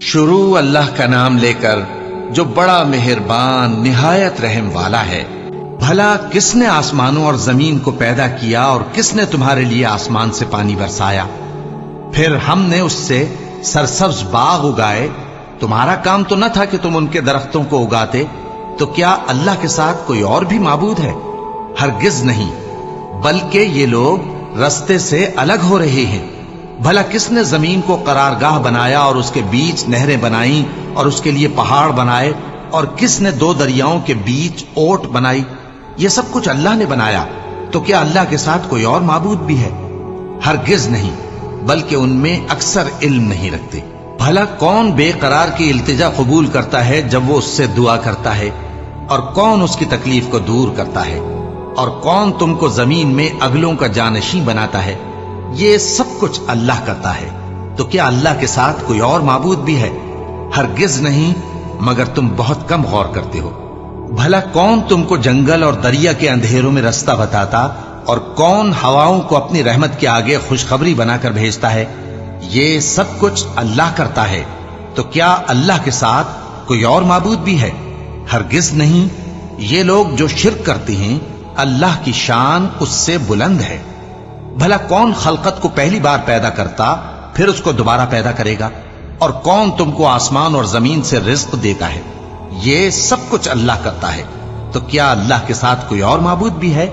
شروع اللہ کا نام لے کر جو بڑا مہربان نہایت رحم والا ہے۔ بھلا کس نے آسمانوں اور زمین کو پیدا کیا اور کس نے تمہارے لیے آسمان سے پانی برسایا؟ پھر ہم نے اس سے سرسبز باغ اگائے۔ تمہارا کام تو نہ تھا کہ تم ان کے درختوں کو اگاتے؟ تو کیا اللہ کے ساتھ کوئی اور بھی معبود ہے؟ ہرگز نہیں، بلکہ یہ لوگ رستے سے الگ ہو رہے ہیں۔ بھلا کس نے زمین کو قرارگاہ بنایا اور اس کے بیچ نہریں بنائیں اور اس کے لیے پہاڑ بنائے، اور کس نے دو دریاؤں کے بیچ اوٹ بنائی؟ یہ سب کچھ اللہ نے بنایا۔ تو کیا اللہ کے ساتھ کوئی اور معبود بھی ہے؟ ہرگز نہیں، بلکہ ان میں اکثر علم نہیں رکھتے۔ بھلا کون بے قرار کی التجا قبول کرتا ہے جب وہ اس سے دعا کرتا ہے؟ اور کون اس کی تکلیف کو دور کرتا ہے؟ اور کون تم کو زمین میں اگلوں کا جانشین بناتا ہے؟ یہ سب کچھ اللہ کرتا ہے۔ تو کیا اللہ کے ساتھ کوئی اور معبود بھی ہے؟ ہرگز نہیں، مگر تم بہت کم غور کرتے ہو۔ بھلا کون تم کو جنگل اور دریا کے اندھیروں میں رستہ بتاتا، اور کون ہواؤں کو اپنی رحمت کے آگے خوشخبری بنا کر بھیجتا ہے؟ یہ سب کچھ اللہ کرتا ہے۔ تو کیا اللہ کے ساتھ کوئی اور معبود بھی ہے؟ ہرگز نہیں۔ یہ لوگ جو شرک کرتے ہیں، اللہ کی شان اس سے بلند ہے۔ بھلا کون خلقت کو پہلی بار پیدا کرتا پھر اس کو دوبارہ پیدا کرے گا؟ اور کون تم کو آسمان اور زمین سے رزق دیتا ہے؟ یہ سب کچھ اللہ کرتا ہے۔ تو کیا اللہ کے ساتھ کوئی اور معبود بھی ہے؟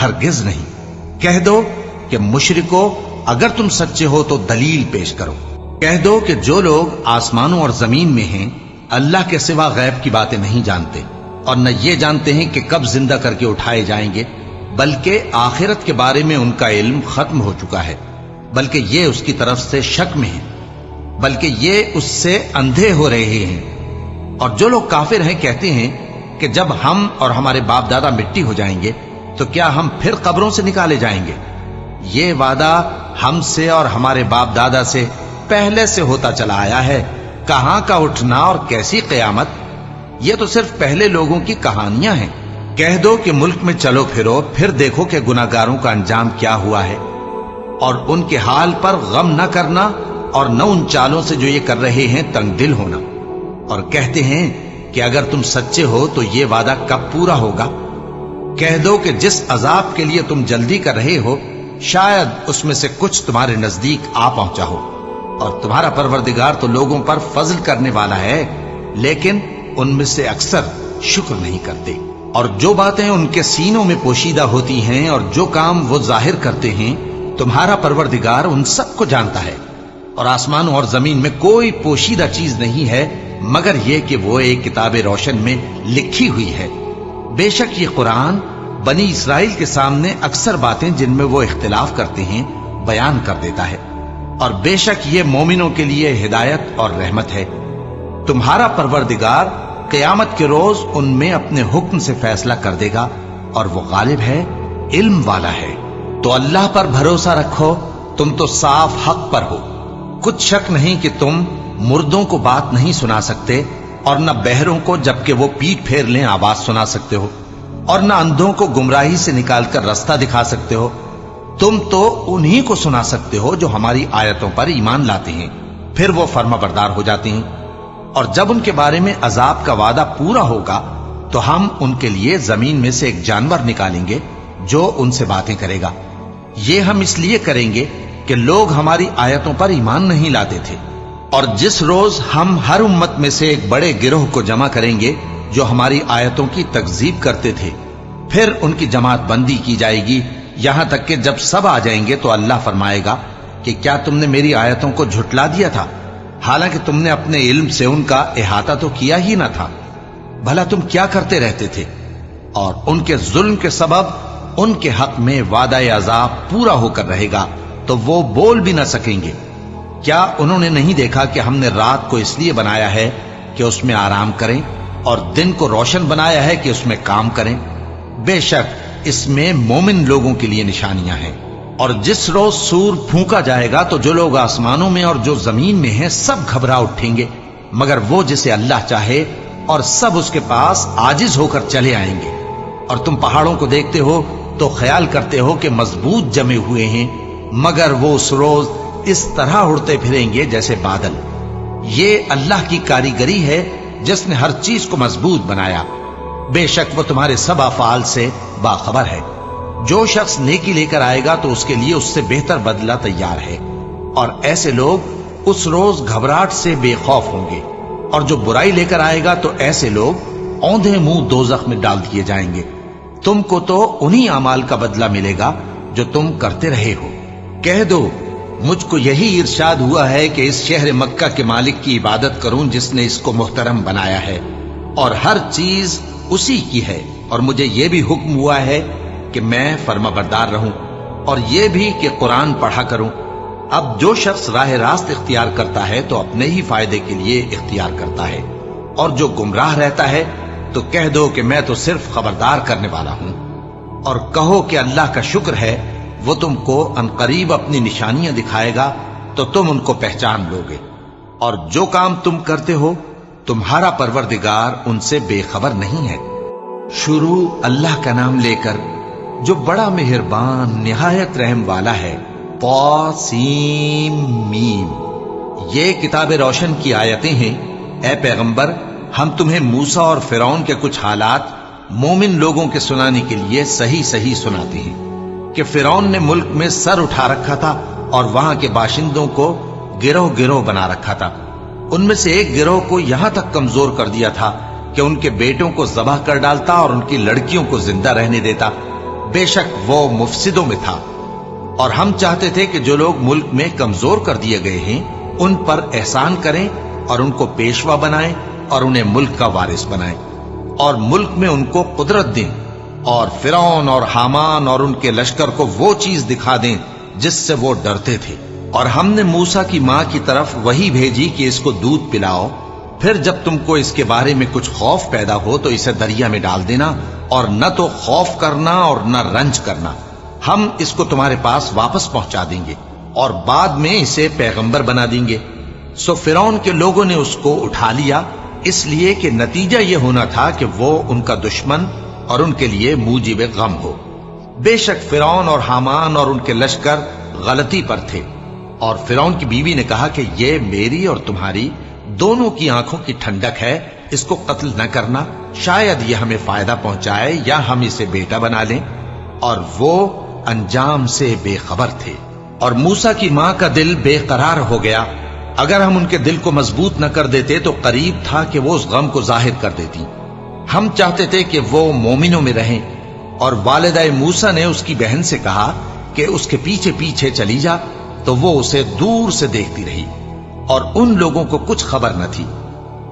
ہرگز نہیں۔ کہہ دو کہ مشرکو، اگر تم سچے ہو تو دلیل پیش کرو۔ کہہ دو کہ جو لوگ آسمانوں اور زمین میں ہیں اللہ کے سوا غیب کی باتیں نہیں جانتے، اور نہ یہ جانتے ہیں کہ کب زندہ کر کے اٹھائے جائیں گے، بلکہ آخرت کے بارے میں ان کا علم ختم ہو چکا ہے، بلکہ یہ اس کی طرف سے شک میں ہیں، بلکہ یہ اس سے اندھے ہو رہے ہیں۔ اور جو لوگ کافر ہیں کہتے ہیں کہ جب ہم اور ہمارے باپ دادا مٹی ہو جائیں گے تو کیا ہم پھر قبروں سے نکالے جائیں گے؟ یہ وعدہ ہم سے اور ہمارے باپ دادا سے پہلے سے ہوتا چلا آیا ہے۔ کہاں کا اٹھنا اور کیسی قیامت؟ یہ تو صرف پہلے لوگوں کی کہانیاں ہیں۔ کہہ دو کہ ملک میں چلو پھرو، پھر دیکھو کہ گناہگاروں کا انجام کیا ہوا ہے، اور ان کے حال پر غم نہ کرنا، اور نہ ان چالوں سے جو یہ کر رہے ہیں تنگ دل ہونا۔ اور کہتے ہیں کہ اگر تم سچے ہو تو یہ وعدہ کب پورا ہوگا؟ کہہ دو کہ جس عذاب کے لیے تم جلدی کر رہے ہو شاید اس میں سے کچھ تمہارے نزدیک آ پہنچا ہو، اور تمہارا پروردگار تو لوگوں پر فضل کرنے والا ہے، لیکن ان میں سے اکثر شکر نہیں کرتے۔ اور جو باتیں ان کے سینوں میں پوشیدہ ہوتی ہیں اور جو کام وہ ظاہر کرتے ہیں، تمہارا پروردگار ان سب کو جانتا ہے۔ اور آسمانوں اور زمین میں کوئی پوشیدہ چیز نہیں ہے مگر یہ کہ وہ ایک کتاب روشن میں لکھی ہوئی ہے۔ بے شک یہ قرآن بنی اسرائیل کے سامنے اکثر باتیں جن میں وہ اختلاف کرتے ہیں بیان کر دیتا ہے، اور بے شک یہ مومنوں کے لیے ہدایت اور رحمت ہے۔ تمہارا پروردگار قیامت کے روز ان میں اپنے حکم سے فیصلہ کر دے گا، اور وہ غالب ہے، علم والا ہے۔ تو اللہ پر بھروسہ رکھو، تم تو صاف حق پر ہو۔ کچھ شک نہیں کہ تم مردوں کو بات نہیں سنا سکتے، اور نہ بہروں کو جبکہ وہ پیٹ پھیر لیں آواز سنا سکتے ہو، اور نہ اندھوں کو گمراہی سے نکال کر رستہ دکھا سکتے ہو۔ تم تو انہی کو سنا سکتے ہو جو ہماری آیتوں پر ایمان لاتے ہیں، پھر وہ فرما بردار ہو جاتے ہیں۔ اور جب ان کے بارے میں عذاب کا وعدہ پورا ہوگا تو ہم ان کے لیے زمین میں سے ایک جانور نکالیں گے جو ان سے باتیں کرے گا۔ یہ ہم اس لیے کریں گے کہ لوگ ہماری آیتوں پر ایمان نہیں لاتے تھے۔ اور جس روز ہم ہر امت میں سے ایک بڑے گروہ کو جمع کریں گے جو ہماری آیتوں کی تکذیب کرتے تھے، پھر ان کی جماعت بندی کی جائے گی، یہاں تک کہ جب سب آ جائیں گے تو اللہ فرمائے گا کہ کیا تم نے میری آیتوں کو جھٹلا دیا تھا، حالانکہ تم نے اپنے علم سے ان کا احاطہ تو کیا ہی نہ تھا؟ بھلا تم کیا کرتے رہتے تھے؟ اور ان کے ظلم کے سبب ان کے حق میں وعدہ عذاب پورا ہو کر رہے گا تو وہ بول بھی نہ سکیں گے۔ کیا انہوں نے نہیں دیکھا کہ ہم نے رات کو اس لیے بنایا ہے کہ اس میں آرام کریں، اور دن کو روشن بنایا ہے کہ اس میں کام کریں؟ بے شک اس میں مومن لوگوں کے لیے نشانیاں ہیں۔ اور جس روز سور پھونکا جائے گا تو جو لوگ آسمانوں میں اور جو زمین میں ہیں سب گھبرا اٹھیں گے، مگر وہ جسے اللہ چاہے، اور سب اس کے پاس عاجز ہو کر چلے آئیں گے۔ اور تم پہاڑوں کو دیکھتے ہو تو خیال کرتے ہو کہ مضبوط جمے ہوئے ہیں، مگر وہ اس روز اس طرح اڑتے پھریں گے جیسے بادل۔ یہ اللہ کی کاریگری ہے جس نے ہر چیز کو مضبوط بنایا. بے شک وہ تمہارے سب افعال سے باخبر ہے. جو شخص نیکی لے کر آئے گا تو اس کے لیے اس سے بہتر بدلہ تیار ہے، اور ایسے لوگ اس روز گھبراہٹ سے بے خوف ہوں گے. اور جو برائی لے کر آئے گا تو ایسے لوگ اوندھے منہ دوزخ میں ڈال دیے جائیں گے. تم کو تو انہی اعمال کا بدلہ ملے گا جو تم کرتے رہے ہو. کہہ دو مجھ کو یہی ارشاد ہوا ہے کہ اس شہر مکہ کے مالک کی عبادت کروں جس نے اس کو محترم بنایا ہے اور ہر چیز اسی کی ہے، اور مجھے یہ بھی حکم ہوا ہے کہ میں فرما بردار رہوں، اور یہ بھی کہ قرآن پڑھا کروں. اب جو شخص راہ راست اختیار کرتا ہے تو اپنے ہی فائدے کے لیے اختیار کرتا ہے، اور جو گمراہ رہتا ہے تو کہہ دو کہ میں تو صرف خبردار کرنے والا ہوں. اور کہو کہ اللہ کا شکر ہے وہ تم کو عنقریب اپنی نشانیاں دکھائے گا تو تم ان کو پہچان لو گے، اور جو کام تم کرتے ہو تمہارا پروردگار ان سے بے خبر نہیں ہے. شروع اللہ کا نام لے کر جو بڑا مہربان نہایت رحم والا ہے. طاسیم میم. یہ کتاب روشن کی آیتیں ہیں. اے پیغمبر، ہم تمہیں موسیٰ اور فرعون کے کچھ حالات مومن لوگوں کے سنانے کے لیے صحیح صحیح سناتے ہیں کہ فرعون نے ملک میں سر اٹھا رکھا تھا اور وہاں کے باشندوں کو گروہ گروہ بنا رکھا تھا. ان میں سے ایک گروہ کو یہاں تک کمزور کر دیا تھا کہ ان کے بیٹوں کو ذبح کر ڈالتا اور ان کی لڑکیوں کو زندہ رہنے دیتا. بے شک وہ مفسدوں میں تھا. اور ہم چاہتے تھے کہ جو لوگ ملک میں کمزور کر دیے گئے ہیں ان پر احسان کریں اور ان کو پیشوا بنائیں اور انہیں ملک کا وارث بنائیں اور ملک میں ان کو قدرت دیں، اور فرعون اور حامان اور ان کے لشکر کو وہ چیز دکھا دیں جس سے وہ ڈرتے تھے. اور ہم نے موسیٰ کی ماں کی طرف وہی بھیجی کہ اس کو دودھ پلاؤ، پھر جب تم کو اس کے بارے میں کچھ خوف پیدا ہو تو اسے دریا میں ڈال دینا، اور نہ تو خوف کرنا اور نہ رنج کرنا. ہم اس کو تمہارے پاس واپس پہنچا دیں گے اور بعد میں اسے پیغمبر بنا دیں گے. سو فرعون کے لوگوں نے اس کو اٹھا لیا، اس لیے کہ نتیجہ یہ ہونا تھا کہ وہ ان کا دشمن اور ان کے لیے موجب غم ہو. بے شک فرعون اور حامان اور ان کے لشکر غلطی پر تھے. اور فرعون کی بیوی نے کہا کہ یہ میری اور تمہاری دونوں کی آنکھوں کی ٹھنڈک ہے، اس کو قتل نہ کرنا، شاید یہ ہمیں فائدہ پہنچائے یا ہم اسے بیٹا بنا لیں. اور وہ انجام سے بے خبر تھے. اور موسیٰ کی ماں کا دل بے قرار ہو گیا. اگر ہم ان کے دل کو مضبوط نہ کر دیتے تو قریب تھا کہ وہ اس غم کو ظاہر کر دیتی. ہم چاہتے تھے کہ وہ مومنوں میں رہیں. اور والدہ موسیٰ نے اس کی بہن سے کہا کہ اس کے پیچھے پیچھے چلی جا، تو وہ اسے دور سے دیکھتی رہی اور ان لوگوں کو کچھ خبر نہ تھی.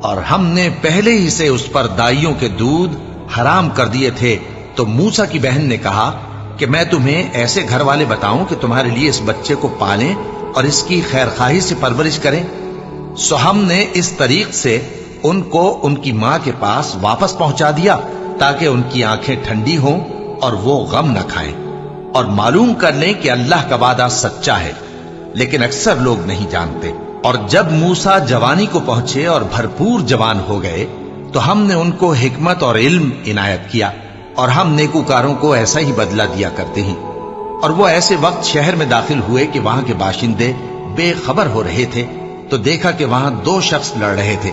اور ہم نے پہلے ہی سے اس پر دائیوں کے دودھ حرام کر دیے تھے. تو موسیٰ کی بہن نے کہا کہ میں تمہیں ایسے گھر والے بتاؤں کہ تمہارے لیے اس بچے کو پالیں اور اس کی خیر خواہی سے پرورش کریں. سو ہم نے اس طریق سے ان کو ان کی ماں کے پاس واپس پہنچا دیا تاکہ ان کی آنکھیں ٹھنڈی ہوں اور وہ غم نہ کھائیں اور معلوم کر لیں کہ اللہ کا وعدہ سچا ہے، لیکن اکثر لوگ نہیں جانتے. اور جب موسیٰ جوانی کو پہنچے اور بھرپور جوان ہو گئے تو ہم نے ان کو حکمت اور علم عنایت کیا، اور ہم نیکوکاروں کو ایسا ہی بدلہ دیا کرتے ہیں. اور وہ ایسے وقت شہر میں داخل ہوئے کہ وہاں کے باشندے بے خبر ہو رہے تھے تو دیکھا کہ وہاں دو شخص لڑ رہے تھے.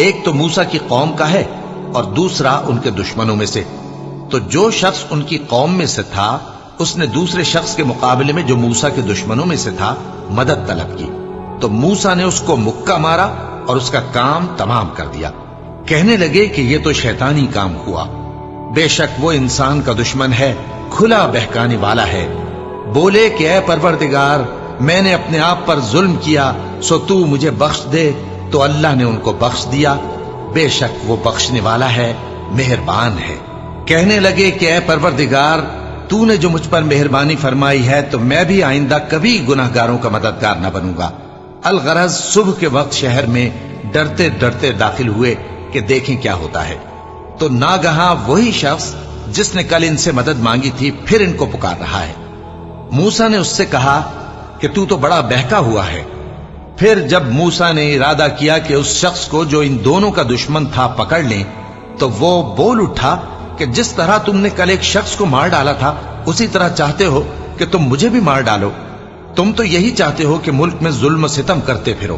ایک تو موسیٰ کی قوم کا ہے اور دوسرا ان کے دشمنوں میں سے. تو جو شخص ان کی قوم میں سے تھا اس نے دوسرے شخص کے مقابلے میں جو موسیٰ کے دشمنوں میں سے تھا مدد طلب کی. تو موسیٰ نے اس کو مکہ مارا اور اس کا کام تمام کر دیا. کہنے لگے کہ یہ تو شیطانی کام ہوا، بے شک وہ انسان کا دشمن ہے، کھلا بہکانے والا ہے. بولے کہ اے پروردگار، میں نے اپنے آپ پر ظلم کیا، سو تو مجھے بخش دے. تو اللہ نے ان کو بخش دیا، بے شک وہ بخشنے والا ہے، مہربان ہے. کہنے لگے کہ اے پروردگار، تو نے جو مجھ پر مہربانی فرمائی ہے تو میں بھی آئندہ کبھی گناہ گاروں کا مددگار نہ بنوں گا. الغرض صبح کے وقت شہر میں ڈرتے ڈرتے داخل ہوئے کہ دیکھیں کیا ہوتا ہے. تو ناگہاں وہی شخص جس نے کل ان سے مدد مانگی تھی پھر ان کو پکار رہا ہے. موسیٰ نے اس سے کہا کہ تو بڑا بہکا ہوا ہے. پھر جب موسیٰ نے ارادہ کیا کہ اس شخص کو جو ان دونوں کا دشمن تھا پکڑ لیں تو وہ بول اٹھا کہ جس طرح تم نے کل ایک شخص کو مار ڈالا تھا اسی طرح چاہتے ہو کہ تم مجھے بھی مار ڈالو. تم تو یہی چاہتے ہو کہ ملک میں ظلم و ستم کرتے پھرو.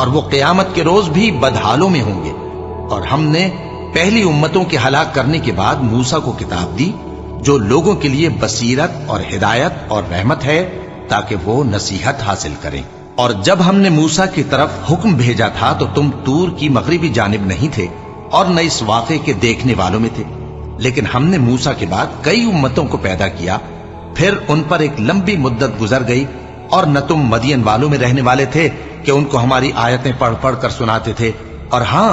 اور وہ قیامت کے روز بھی بدحالوں میں ہوں گے۔ اور ہم نے پہلی امتوں کے ہلاک کرنے کے بعد موسیٰ کو کتاب دی جو لوگوں کے لیے بصیرت اور ہدایت اور رحمت ہے تاکہ وہ نصیحت حاصل کریں۔ اور جب ہم نے موسیٰ کی طرف حکم بھیجا تھا تو تم طور کی مغربی جانب نہیں تھے اور نہ اس واقعے کے دیکھنے والوں میں تھے، لیکن ہم نے موسیٰ کے بعد کئی امتوں کو پیدا کیا، پھر ان پر ایک لمبی مدت گزر گئی، اور نہ تم مدین والوں میں رہنے والے تھے کہ ان کو ہماری آیتیں پڑھ پڑھ کر سناتے تھے، اور ہاں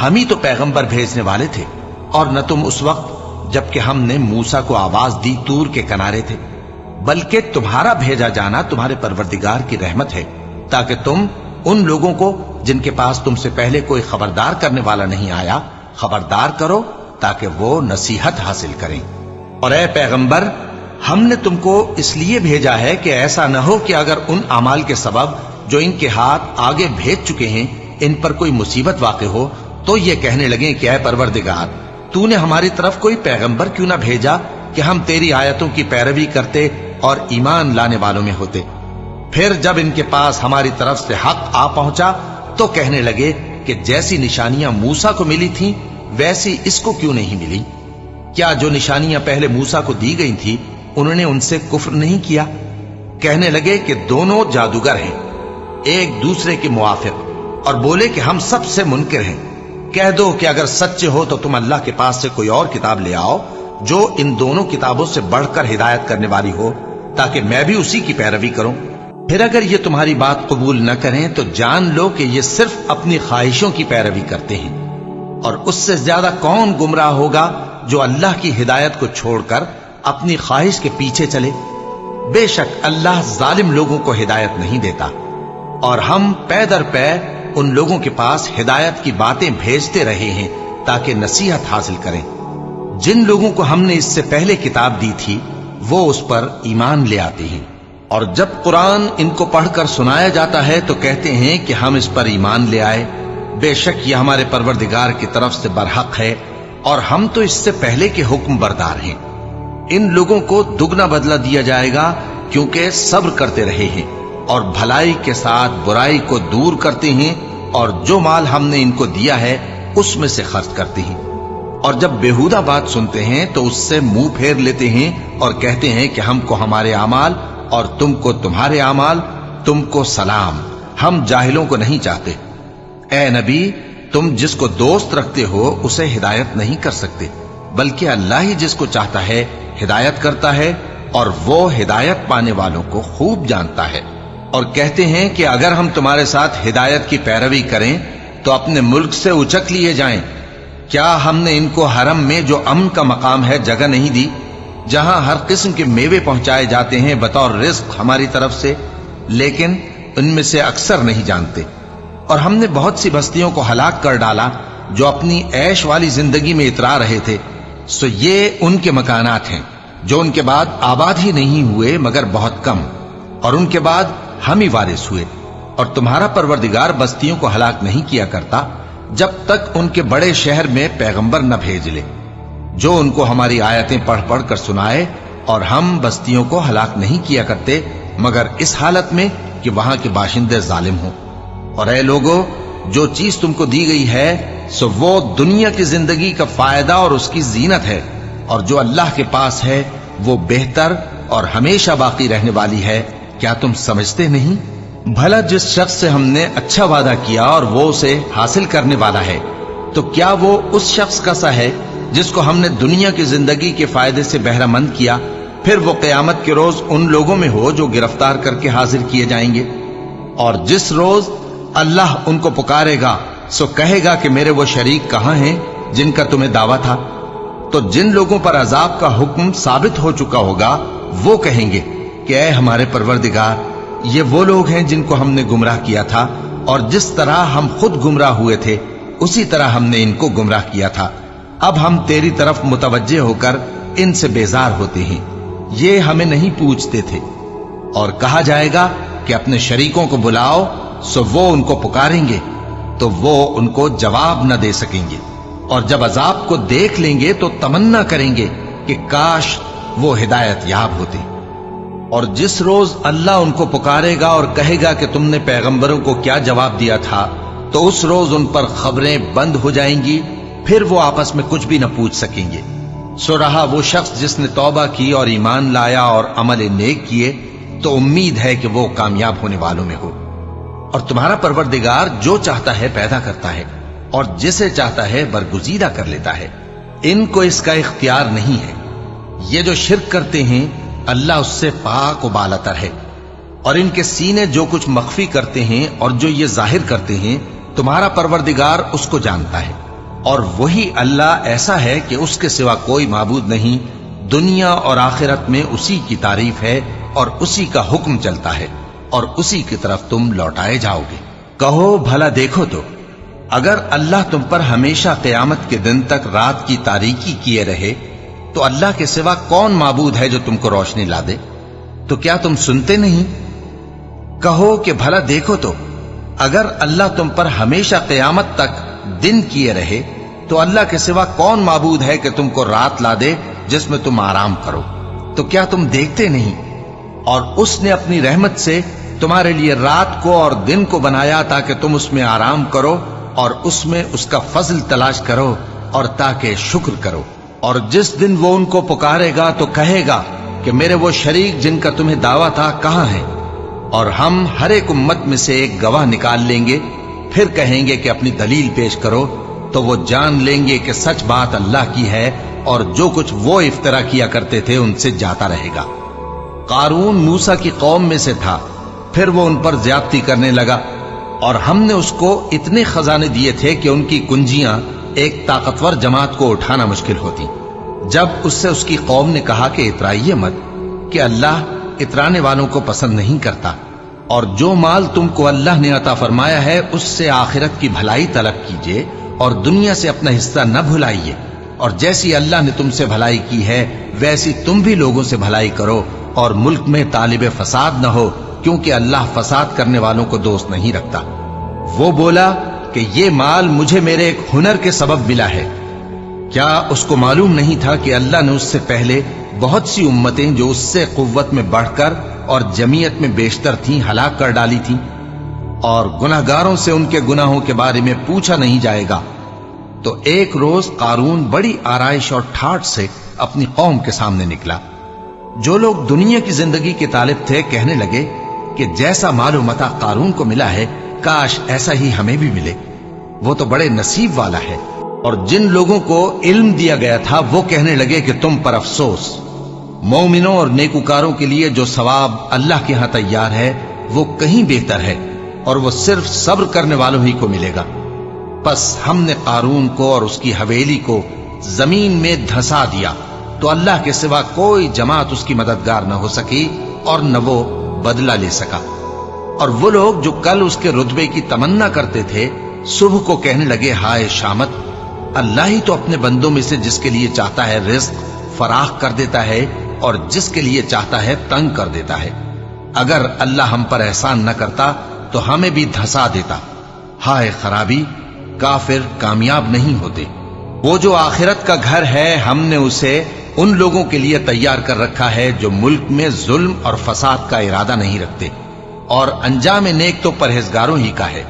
ہم ہی تو پیغمبر بھیجنے والے تھے، اور نہ تم اس وقت جبکہ ہم نے موسیٰ کو آواز دی طور کے کنارے تھے، بلکہ تمہارا بھیجا جانا تمہارے پروردگار کی رحمت ہے تاکہ تم ان لوگوں کو جن کے پاس تم سے پہلے کوئی خبردار کرنے والا نہیں آیا خبردار کرو تاکہ وہ نصیحت حاصل کریں۔ اور اے پیغمبر، ہم نے تم کو اس لیے بھیجا ہے کہ ایسا نہ ہو کہ اگر ان اعمال کے سبب جو ان کے ہاتھ آگے بھیج چکے ہیں ان پر کوئی مصیبت واقع ہو تو یہ کہنے لگیں کہ اے پروردگار، تو نے ہماری طرف کوئی پیغمبر کیوں نہ بھیجا کہ ہم تیری آیتوں کی پیروی کرتے اور ایمان لانے والوں میں ہوتے۔ پھر جب ان کے پاس ہماری طرف سے حق آ پہنچا تو کہنے لگے کہ جیسی نشانیاں موسیٰ کو ملی تھیں ویسی اس کو کیوں نہیں ملی؟ کیا جو نشانیاں پہلے موسیٰ کو دی گئی تھی انہوں نے ان سے کفر نہیں کیا؟ کہنے لگے کہ دونوں جادوگر ہیں ایک دوسرے کے موافق، اور بولے کہ ہم سب سے منکر ہیں۔ کہہ دو کہ اگر سچے ہو تو تم اللہ کے پاس سے کوئی اور کتاب لے آؤ جو ان دونوں کتابوں سے بڑھ کر ہدایت کرنے والی ہو تاکہ میں بھی اسی کی پیروی کروں۔ پھر اگر یہ تمہاری بات قبول نہ کریں تو جان لو کہ یہ صرف اپنی خواہشوں کی پیروی کرتے ہیں، اور اس سے زیادہ کون گمراہ ہوگا جو اللہ کی ہدایت کو چھوڑ کر اپنی خواہش کے پیچھے چلے۔ بے شک اللہ ظالم لوگوں کو ہدایت نہیں دیتا، اور ہم پے در پے ان لوگوں کے پاس ہدایت کی باتیں بھیجتے رہے ہیں تاکہ نصیحت حاصل کریں۔ جن لوگوں کو ہم نے اس سے پہلے کتاب دی تھی وہ اس پر ایمان لے آتے ہیں، اور جب قرآن ان کو پڑھ کر سنایا جاتا ہے تو کہتے ہیں کہ ہم اس پر ایمان لے آئے، بے شک یہ ہمارے پروردگار کی طرف سے برحق ہے اور ہم تو اس سے پہلے کے حکم بردار ہیں۔ ان لوگوں کو دگنا بدلہ دیا جائے گا کیونکہ صبر کرتے رہے ہیں اور بھلائی کے ساتھ برائی کو دور کرتے ہیں، اور جو مال ہم نے ان کو دیا ہے اس میں سے خرچ کرتے ہیں، اور جب بےہودہ بات سنتے ہیں تو اس سے منہ پھیر لیتے ہیں اور کہتے ہیں کہ ہم کو ہمارے اعمال اور تم کو تمہارے اعمال، تم کو سلام، ہم جاہلوں کو نہیں چاہتے۔ اے نبی، تم جس کو دوست رکھتے ہو اسے ہدایت نہیں کر سکتے، بلکہ اللہ ہی جس کو چاہتا ہے ہدایت کرتا ہے، اور وہ ہدایت پانے والوں کو خوب جانتا ہے۔ اور کہتے ہیں کہ اگر ہم تمہارے ساتھ ہدایت کی پیروی کریں تو اپنے ملک سے اچک لیے جائیں۔ کیا ہم نے ان کو حرم میں جو امن کا مقام ہے جگہ نہیں دی، جہاں ہر قسم کے میوے پہنچائے جاتے ہیں بطور رزق ہماری طرف سے؟ لیکن ان میں سے اکثر نہیں جانتے۔ اور ہم نے بہت سی بستیوں کو ہلاک کر ڈالا جو اپنی عیش والی زندگی میں اترا رہے تھے، سو یہ ان کے مکانات ہیں جو ان کے بعد آباد ہی نہیں ہوئے مگر بہت کم، اور ان کے بعد ہم ہی وارث ہوئے۔ اور تمہارا پروردگار بستیوں کو ہلاک نہیں کیا کرتا جب تک ان کے بڑے شہر میں پیغمبر نہ بھیج لے جو ان کو ہماری آیتیں پڑھ پڑھ کر سنائے، اور ہم بستیوں کو ہلاک نہیں کیا کرتے مگر اس حالت میں کہ وہاں کے باشندے ظالم ہوں۔ اور اے لوگو، جو چیز تم کو دی گئی ہے سو وہ دنیا کی زندگی کا فائدہ اور اس کی زینت ہے، اور جو اللہ کے پاس ہے وہ بہتر اور ہمیشہ باقی رہنے والی ہے۔ کیا تم سمجھتے نہیں؟ بھلا جس شخص سے ہم نے اچھا وعدہ کیا اور وہ اسے حاصل کرنے والا ہے تو کیا وہ اس شخص کا سا ہے جس کو ہم نے دنیا کی زندگی کے فائدے سے بہرہ مند کیا، پھر وہ قیامت کے روز ان لوگوں میں ہو جو گرفتار کر کے حاضر کیے جائیں گے؟ اور جس روز اللہ ان کو پکارے گا سو کہے گا کہ میرے وہ شریک کہاں ہیں جن کا تمہیں دعویٰ تھا؟ تو جن لوگوں پر عذاب کا حکم ثابت ہو چکا ہوگا وہ کہیں گے کہ اے ہمارے پروردگار، یہ وہ لوگ ہیں جن کو ہم نے گمراہ کیا تھا، اور جس طرح ہم خود گمراہ ہوئے تھے اسی طرح ہم نے ان کو گمراہ کیا تھا۔ اب ہم تیری طرف متوجہ ہو کر ان سے بیزار ہوتے ہیں، یہ ہمیں نہیں پوچھتے تھے۔ اور کہا جائے گا کہ اپنے شریکوں کو بلاؤ، سو وہ ان کو پکاریں گے تو وہ ان کو جواب نہ دے سکیں گے، اور جب عذاب کو دیکھ لیں گے تو تمنا کریں گے کہ کاش وہ ہدایت یاب ہوتے۔ اور جس روز اللہ ان کو پکارے گا اور کہے گا کہ تم نے پیغمبروں کو کیا جواب دیا تھا، تو اس روز ان پر خبریں بند ہو جائیں گی، پھر وہ آپس میں کچھ بھی نہ پوچھ سکیں گے۔ سو رہا وہ شخص جس نے توبہ کی اور ایمان لایا اور عمل نیک کیے، تو امید ہے کہ وہ کامیاب ہونے والوں میں ہو۔ اور تمہارا پروردگار جو چاہتا ہے پیدا کرتا ہے، اور جسے چاہتا ہے برگزیدہ کر لیتا ہے، ان کو اس کا اختیار نہیں ہے۔ یہ جو شرک کرتے ہیں اللہ اس سے پاک و بالاتر ہے، اور ان کے سینے جو کچھ مخفی کرتے ہیں اور جو یہ ظاہر کرتے ہیں تمہارا پروردگار اس کو جانتا ہے۔ اور وہی اللہ ایسا ہے کہ اس کے سوا کوئی معبود نہیں، دنیا اور آخرت میں اسی کی تعریف ہے اور اسی کا حکم چلتا ہے، اور اسی کی طرف تم لوٹائے جاؤ گے۔ کہو بھلا دیکھو تو، اگر اللہ تم پر ہمیشہ قیامت کے دن تک رات کی تاریکی کیے رہے تو اللہ کے سوا کون معبود ہے جو تم کو روشنی لا دے؟ تو کیا تم سنتے نہیں؟ کہو کہ بھلا دیکھو تو، اگر اللہ تم پر ہمیشہ قیامت تک دن کیے رہے تو اللہ کے سوا کون معبود ہے کہ تم کو رات لا دے جس میں تم آرام کرو؟ تو کیا تم دیکھتے نہیں؟ اور اس نے اپنی رحمت سے تمہارے لیے رات کو اور دن کو بنایا تاکہ تم اس میں آرام کرو اور اس میں اس کا فضل تلاش کرو اور تاکہ شکر کرو۔ اور جس دن وہ ان کو پکارے گا تو کہے گا کہ میرے وہ شریک جن کا تمہیں دعویٰ تھا کہاں ہیں؟ اور ہم ہر ایک امت میں سے ایک گواہ نکال لیں گے، پھر کہیں گے کہ اپنی دلیل پیش کرو، تو وہ جان لیں گے کہ سچ بات اللہ کی ہے، اور جو کچھ وہ افترا کیا کرتے تھے ان سے جاتا رہے گا۔ قارون موسیٰ کی قوم میں سے تھا، پھر وہ ان پر زیادتی کرنے لگا، اور ہم نے اس کو اتنے خزانے دیے تھے کہ ان کی کنجیاں ایک طاقتور جماعت کو اٹھانا مشکل ہوتی۔ جب اس سے اس کی قوم نے کہا کہ اترائیے مت، کہ اللہ اترانے والوں کو پسند نہیں کرتا، اور جو مال تم کو اللہ نے عطا فرمایا ہے اس سے آخرت کی بھلائی طلب کیجیے اور دنیا سے اپنا حصہ نہ بھلائیے، اور جیسی اللہ نے تم سے بھلائی کی ہے ویسی تم بھی لوگوں سے بھلائی کرو، اور ملک میں طالب فساد نہ ہو، کیونکہ اللہ فساد کرنے والوں کو دوست نہیں رکھتا۔ وہ بولا کہ یہ مال مجھے میرے ایک ہنر کے سبب ملا ہے۔ کیا اس کو معلوم نہیں تھا کہ اللہ نے اس سے پہلے بہت سی امتیں جو اس سے قوت میں بڑھ کر اور جمعیت میں بیشتر تھیں ہلاک کر ڈالی تھیں، اور گناہگاروں سے ان کے گناہوں کے بارے میں پوچھا نہیں جائے گا؟ تو ایک روز قارون بڑی آرائش اور ٹھاٹھ سے اپنی قوم کے سامنے نکلا۔ جو لوگ دنیا کی زندگی کے طالب تھے کہنے لگے کہ جیسا مال و متاع قارون کو ملا ہے کاش ایسا ہی ہمیں بھی ملے، وہ تو بڑے نصیب والا ہے۔ اور جن لوگوں کو علم دیا گیا تھا وہ کہنے لگے کہ تم پر افسوس، مومنوں اور نیکوکاروں کے لیے جو ثواب اللہ کے ہاں تیار ہے وہ کہیں بہتر ہے، اور وہ صرف صبر کرنے والوں ہی کو ملے گا۔ پس ہم نے قارون کو اور اس کی حویلی کو زمین میں دھسا دیا، تو اللہ کے سوا کوئی جماعت اس کی مددگار نہ ہو سکی اور نہ وہ بدلہ لے سکا۔ اور وہ لوگ جو کل اس کے رتبے کی تمنا کرتے تھے صبح کو کہنے لگے ہائے شامت، اللہ ہی تو اپنے بندوں میں سے جس کے لیے چاہتا ہے رزق فراخ کر دیتا ہے اور جس کے لیے چاہتا ہے تنگ کر دیتا ہے۔ اگر اللہ ہم پر احسان نہ کرتا تو ہمیں بھی دھسا دیتا۔ ہائے خرابی، کافر کامیاب نہیں ہوتے۔ وہ جو آخرت کا گھر ہے ہم نے اسے ان لوگوں کے لیے تیار کر رکھا ہے جو ملک میں ظلم اور فساد کا ارادہ نہیں رکھتے، اور انجام نیک تو پرہیزگاروں ہی کا ہے۔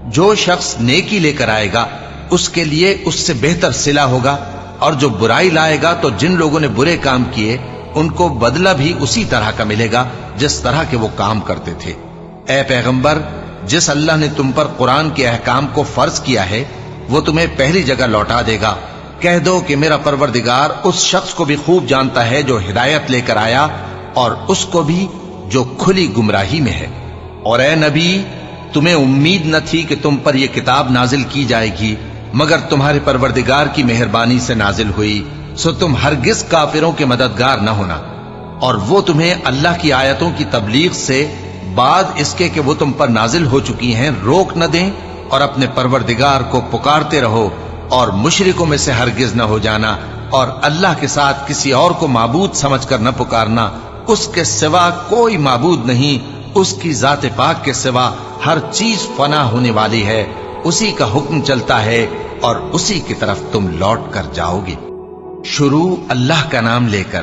جو شخص نیکی لے کر آئے گا اس کے لیے اس سے بہتر صلہ ہوگا، اور جو برائی لائے گا تو جن لوگوں نے برے کام کیے ان کو بدلہ بھی اسی طرح کا ملے گا جس طرح کے وہ کام کرتے تھے۔ اے پیغمبر، جس اللہ نے تم پر قرآن کے احکام کو فرض کیا ہے وہ تمہیں پہلی جگہ لوٹا دے گا۔ کہہ دو کہ میرا پروردگار اس شخص کو بھی خوب جانتا ہے جو ہدایت لے کر آیا اور اس کو بھی جو کھلی گمراہی میں ہے۔ اور اے نبی، تمہیں امید نہ تھی کہ تم پر یہ کتاب نازل کی جائے گی مگر تمہارے پروردگار کی مہربانی سے نازل ہوئی، سو تم ہرگز کافروں کے مددگار نہ ہونا، اور وہ تمہیں اللہ کی آیتوں کی تبلیغ سے بعد اس کے کہ وہ تم پر نازل ہو چکی ہیں روک نہ دیں، اور اپنے پروردگار کو پکارتے رہو اور مشرکوں میں سے ہرگز نہ ہو جانا، اور اللہ کے ساتھ کسی اور کو معبود سمجھ کر نہ پکارنا۔ اس کے سوا کوئی معبود نہیں، اس کی ذات پاک کے سوا ہر چیز فنا ہونے والی ہے، اسی کا حکم چلتا ہے اور اسی کی طرف تم لوٹ کر جاؤ گے۔ شروع اللہ کا نام لے کر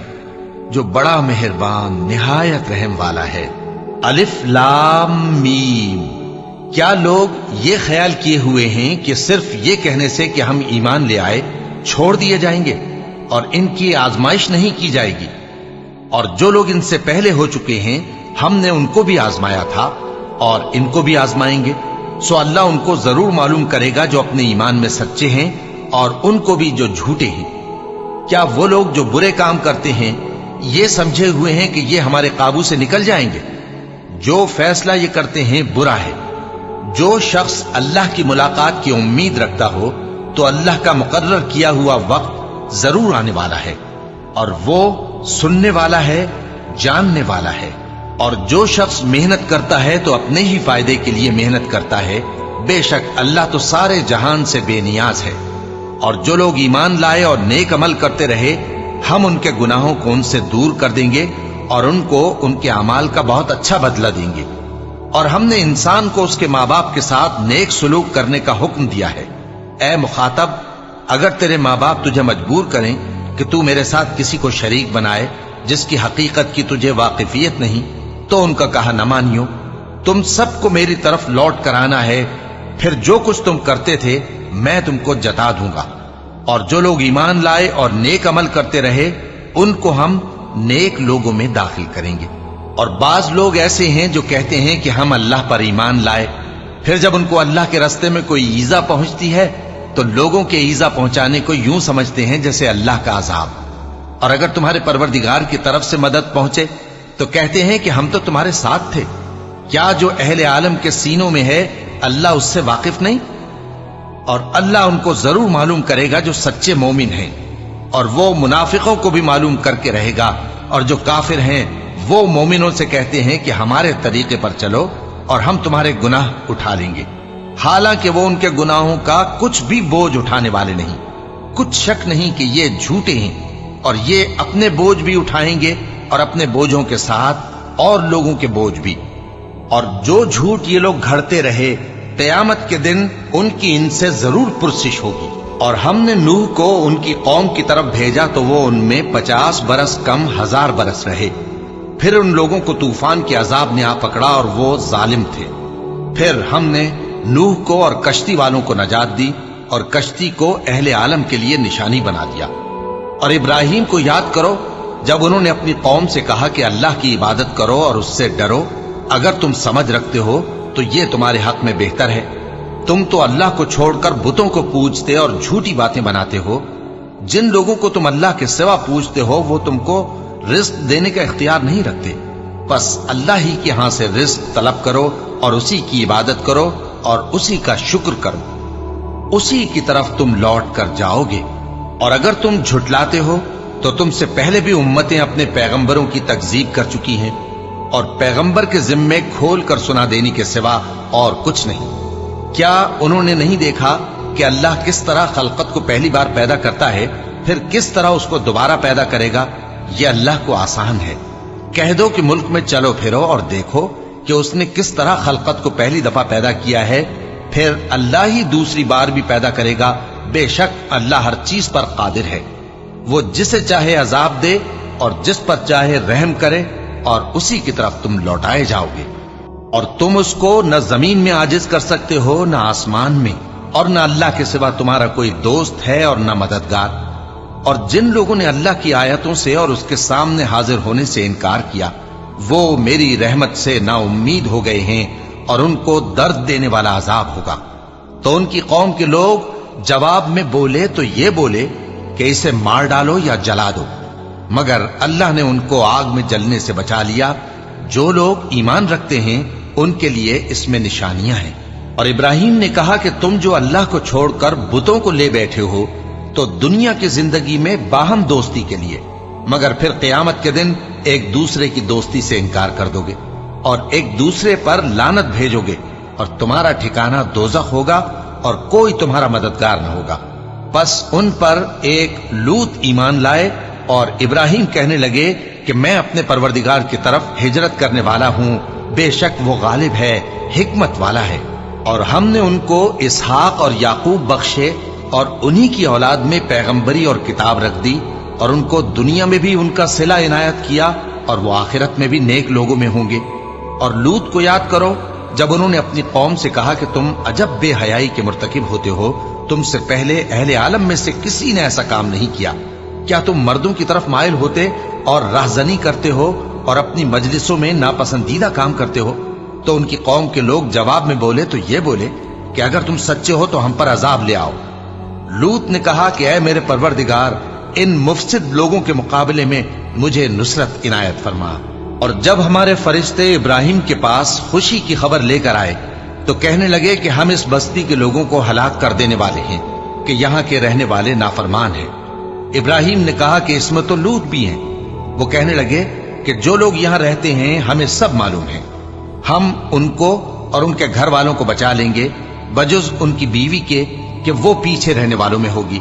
جو بڑا مہربان نہایت رحم والا ہے۔ الف لام میم۔ کیا لوگ یہ خیال کیے ہوئے ہیں کہ صرف یہ کہنے سے کہ ہم ایمان لے آئے چھوڑ دیے جائیں گے اور ان کی آزمائش نہیں کی جائے گی؟ اور جو لوگ ان سے پہلے ہو چکے ہیں ہم نے ان کو بھی آزمایا تھا اور ان کو بھی آزمائیں گے، سو اللہ ان کو ضرور معلوم کرے گا جو اپنے ایمان میں سچے ہیں اور ان کو بھی جو جھوٹے ہیں۔ کیا وہ لوگ جو برے کام کرتے ہیں یہ سمجھے ہوئے ہیں کہ یہ ہمارے قابو سے نکل جائیں گے؟ جو فیصلہ یہ کرتے ہیں برا ہے۔ جو شخص اللہ کی ملاقات کی امید رکھتا ہو تو اللہ کا مقرر کیا ہوا وقت ضرور آنے والا ہے، اور وہ سننے والا ہے، جاننے والا ہے۔ اور جو شخص محنت کرتا ہے تو اپنے ہی فائدے کے لیے محنت کرتا ہے، بے شک اللہ تو سارے جہان سے بے نیاز ہے۔ اور جو لوگ ایمان لائے اور نیک عمل کرتے رہے ہم ان کے گناہوں کو ان سے دور کر دیں گے اور ان کو ان کے اعمال کا بہت اچھا بدلہ دیں گے۔ اور ہم نے انسان کو اس کے ماں باپ کے ساتھ نیک سلوک کرنے کا حکم دیا ہے۔ اے مخاطب، اگر تیرے ماں باپ تجھے مجبور کریں کہ تو میرے ساتھ کسی کو شریک بنائے جس کی حقیقت کی تجھے واقفیت نہیں تو ان کا کہا نہ مانیو۔ تم سب کو میری طرف لوٹ کر آنا ہے، پھر جو کچھ تم کرتے تھے میں تم کو جتا دوں گا۔ اور جو لوگ ایمان لائے اور نیک عمل کرتے رہے ان کو ہم نیک لوگوں میں داخل کریں گے۔ اور بعض لوگ ایسے ہیں جو کہتے ہیں کہ ہم اللہ پر ایمان لائے، پھر جب ان کو اللہ کے راستے میں کوئی ایذا پہنچتی ہے تو لوگوں کے ایذا پہنچانے کو یوں سمجھتے ہیں جیسے اللہ کا عذاب۔ اور اگر تمہارے پروردگار کی طرف سے مدد پہنچے تو کہتے ہیں کہ ہم تو تمہارے ساتھ تھے۔ کیا جو اہل عالم کے سینوں میں ہے اللہ اس سے واقف نہیں؟ اور اللہ ان کو ضرور معلوم کرے گا جو سچے مومن ہیں، اور وہ منافقوں کو بھی معلوم کر کے رہے گا۔ اور جو کافر ہیں وہ مومنوں سے کہتے ہیں کہ ہمارے طریقے پر چلو اور ہم تمہارے گناہ اٹھا لیں گے، حالانکہ وہ ان کے گناہوں کا کچھ بھی بوجھ اٹھانے والے نہیں۔ کچھ شک نہیں کہ یہ جھوٹے ہیں، اور یہ اپنے بوجھ بھی اٹھائیں گے اور اپنے بوجھوں کے ساتھ اور لوگوں کے بوجھ بھی۔ اور جو جھوٹ یہ لوگ گھڑتے رہے قیامت کے دن ان کی ان سے ضرور پرسش ہوگی۔ اور ہم نے نوح کو ان کی قوم کی طرف بھیجا تو وہ ان میں 50 برس کم 1000 برس رہے۔ پھر ان لوگوں کو طوفان کے عذاب نے آ پکڑا اور وہ ظالم تھے۔ پھر ہم نے نوح کو اور کشتی والوں کو نجات دی اور کشتی کو اہل عالم کے لیے نشانی بنا دیا۔ اور ابراہیم کو یاد کرو جب انہوں نے اپنی قوم سے کہا کہ اللہ کی عبادت کرو اور اس سے ڈرو، اگر تم سمجھ رکھتے ہو تو یہ تمہارے حق میں بہتر ہے۔ تم تو اللہ کو چھوڑ کر بتوں کو پوجتے اور جھوٹی باتیں بناتے ہو۔ جن لوگوں کو تم اللہ کے سوا پوجتے ہو وہ تم کو رزق دینے کا اختیار نہیں رکھتے، بس اللہ ہی کے ہاں سے رزق طلب کرو اور اسی کی عبادت کرو اور اسی کا شکر کرو، اسی کی طرف تم لوٹ کر جاؤ گے۔ اور اگر تم جھٹلاتے ہو تو تم سے پہلے بھی امتیں اپنے پیغمبروں کی تکذیب کر چکی ہیں، اور پیغمبر کے ذمے کھول کر سنا دینے کے سوا اور کچھ نہیں۔ کیا انہوں نے نہیں دیکھا کہ اللہ کس طرح خلقت کو پہلی بار پیدا کرتا ہے پھر کس طرح اس کو دوبارہ پیدا کرے گا؟ یہ اللہ کو آسان ہے۔ کہہ دو کہ ملک میں چلو پھرو اور دیکھو کہ اس نے کس طرح خلقت کو پہلی دفعہ پیدا کیا ہے، پھر اللہ ہی دوسری بار بھی پیدا کرے گا۔ بے شک اللہ ہر چیز پر قادر ہے۔ وہ جسے چاہے عذاب دے اور جس پر چاہے رحم کرے، اور اسی کی طرف تم لوٹائے جاؤ گے۔ اور تم اس کو نہ زمین میں عاجز کر سکتے ہو نہ آسمان میں، اور نہ اللہ کے سوا تمہارا کوئی دوست ہے اور نہ مددگار۔ اور جن لوگوں نے اللہ کی آیتوں سے اور اس کے سامنے حاضر ہونے سے انکار کیا وہ میری رحمت سے نا امید ہو گئے ہیں اور ان کو درد دینے والا عذاب ہوگا۔ تو ان کی قوم کے لوگ جواب میں بولے تو یہ بولے کہ اسے مار ڈالو یا جلا دو، مگر اللہ نے ان کو آگ میں جلنے سے بچا لیا۔ جو لوگ ایمان رکھتے ہیں ان کے لیے اس میں نشانیاں ہیں۔ اور ابراہیم نے کہا کہ تم جو اللہ کو چھوڑ کر بتوں کو لے بیٹھے ہو تو دنیا کی زندگی میں باہم دوستی کے لیے، مگر پھر قیامت کے دن ایک دوسرے کی دوستی سے انکار کر دو گے اور ایک دوسرے پر لعنت بھیجو گے، اور تمہارا ٹھکانہ دوزخ ہوگا اور کوئی تمہارا مددگار نہ ہوگا۔ پس ان پر ایک لوط ایمان لائے اور ابراہیم کہنے لگے کہ میں اپنے پروردگار کی طرف ہجرت کرنے والا ہوں، بے شک وہ غالب ہے، حکمت والا ہے۔ اور ہم نے ان کو اسحاق اور یعقوب بخشے اور انہی کی اولاد میں پیغمبری اور کتاب رکھ دی، اور ان کو دنیا میں بھی ان کا صلہ عنایت کیا اور وہ آخرت میں بھی نیک لوگوں میں ہوں گے۔ اور لوط کو یاد کرو جب انہوں نے اپنی قوم سے کہا کہ تم عجب بے حیائی کے مرتکب ہوتے ہو، تم سے پہلے اہل عالم میں سے کسی نے ایسا کام نہیں کیا، کیا تم مردوں کی طرف مائل ہوتے اور راہزنی کرتے ہو اور اپنی مجلسوں میں ناپسندیدہ کام کرتے ہو؟ تو ان کی قوم کے لوگ جواب میں بولے تو یہ بولے کہ اگر تم سچے ہو تو ہم پر عذاب لے آؤ۔ لوط نے کہا کہ اے میرے پروردگار، ان مفسد لوگوں کے مقابلے میں مجھے نصرت عنایت فرما۔ اور جب ہمارے فرشتے ابراہیم کے پاس خوشی کی خبر لے کر آئے تو کہنے لگے کہ ہم اس بستی کے لوگوں کو ہلاک کر دینے والے ہیں کہ یہاں کے رہنے والے نافرمان ہیں۔ ابراہیم نے کہا کہ اس میں تو لوط بھی ہیں۔ وہ کہنے لگے کہ جو لوگ یہاں رہتے ہیں ہمیں سب معلوم ہے، ہم ان کو اور ان کے گھر والوں کو بچا لیں گے بجز ان کی بیوی کے کہ وہ پیچھے رہنے والوں میں ہوگی۔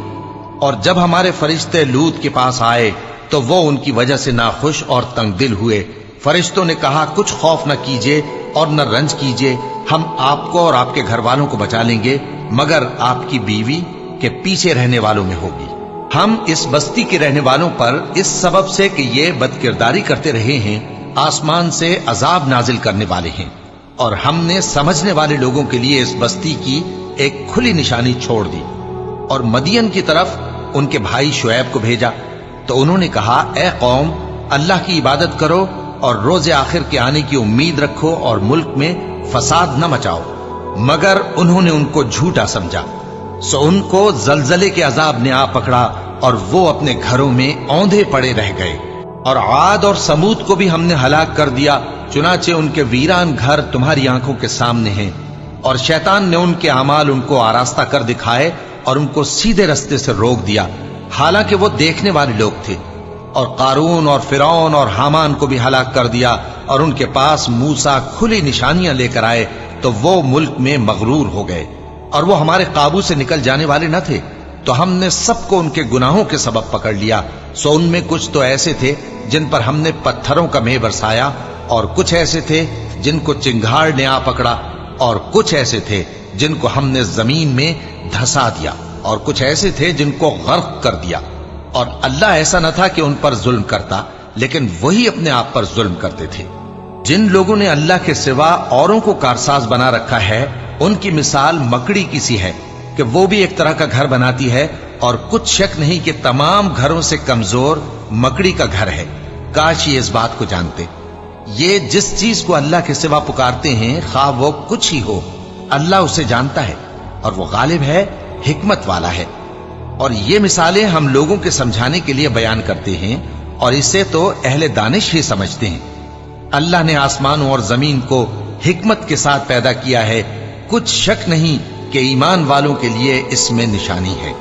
اور جب ہمارے فرشتے لوط کے پاس آئے تو وہ ان کی وجہ سے ناخوش اور تنگ دل ہوئے۔ فرشتوں نے کہا کچھ خوف نہ کیجیے اور نہ رنج کیجیے، ہم آپ کو اور آپ کے گھر والوں کو بچا لیں گے مگر آپ کی بیوی کے پیچھے رہنے والوں میں ہوگی۔ ہم اس بستی کے رہنے والوں پر اس سبب سے کہ یہ بدکرداری کرتے رہے ہیں آسمان سے عذاب نازل کرنے والے ہیں، اور ہم نے سمجھنے والے لوگوں کے لیے اس بستی کی ایک کھلی نشانی چھوڑ دی۔ اور مدین کی طرف ان کے بھائی شعیب کو بھیجا تو انہوں نے کہا اے قوم، اللہ کی عبادت کرو اور روز آخر کے آنے کی امید رکھو اور ملک میں فساد نہ مچاؤ، مگر انہوں نے ان کو جھوٹا سمجھا، سو ان کو زلزلے کے عذاب نے آ پکڑا اور وہ اپنے گھروں میں اوندھے پڑے رہ گئے۔ اور عاد اور سمود کو بھی ہم نے ہلاک کر دیا، چنانچہ ان کے ویران گھر تمہاری آنکھوں کے سامنے ہیں، اور شیطان نے ان کے اعمال ان کو آراستہ کر دکھائے اور ان کو سیدھے رستے سے روک دیا، حالانکہ وہ دیکھنے والے لوگ تھے۔ اور قارون اور فرعون اور حامان کو بھی ہلاک کر دیا، اور ان کے پاس موسیٰ کھلی نشانیاں لے کر آئے تو وہ ملک میں مغرور ہو گئے، اور وہ ہمارے قابو سے نکل جانے والے نہ تھے، تو ہم نے سب کو ان کے گناہوں کے سبب پکڑ لیا۔ سو ان میں کچھ تو ایسے تھے جن پر ہم نے پتھروں کا مے برسایا، اور کچھ ایسے تھے جن کو چنگھاڑ نے آ پکڑا، اور کچھ ایسے تھے جن کو ہم نے زمین میں دھسا دیا، اور کچھ ایسے تھے جن کو غرق کر دیا۔ اور اللہ ایسا نہ تھا کہ ان پر ظلم کرتا، لیکن وہی اپنے آپ پر ظلم کرتے تھے۔ جن لوگوں نے اللہ کے سوا اوروں کو کارساز بنا رکھا ہے، ان کی مثال مکڑی کی سی ہے کہ وہ بھی ایک طرح کا گھر بناتی ہے، اور کچھ شک نہیں کہ تمام گھروں سے کمزور مکڑی کا گھر ہے۔ کاش یہ اس بات کو جانتے۔ یہ جس چیز کو اللہ کے سوا پکارتے ہیں خواہ وہ کچھ ہی ہو، اللہ اسے جانتا ہے اور وہ غالب ہے، حکمت والا ہے۔ اور یہ مثالیں ہم لوگوں کے سمجھانے کے لیے بیان کرتے ہیں، اور اسے تو اہل دانش ہی سمجھتے ہیں۔ اللہ نے آسمانوں اور زمین کو حکمت کے ساتھ پیدا کیا ہے، کچھ شک نہیں کہ ایمان والوں کے لیے اس میں نشانی ہے۔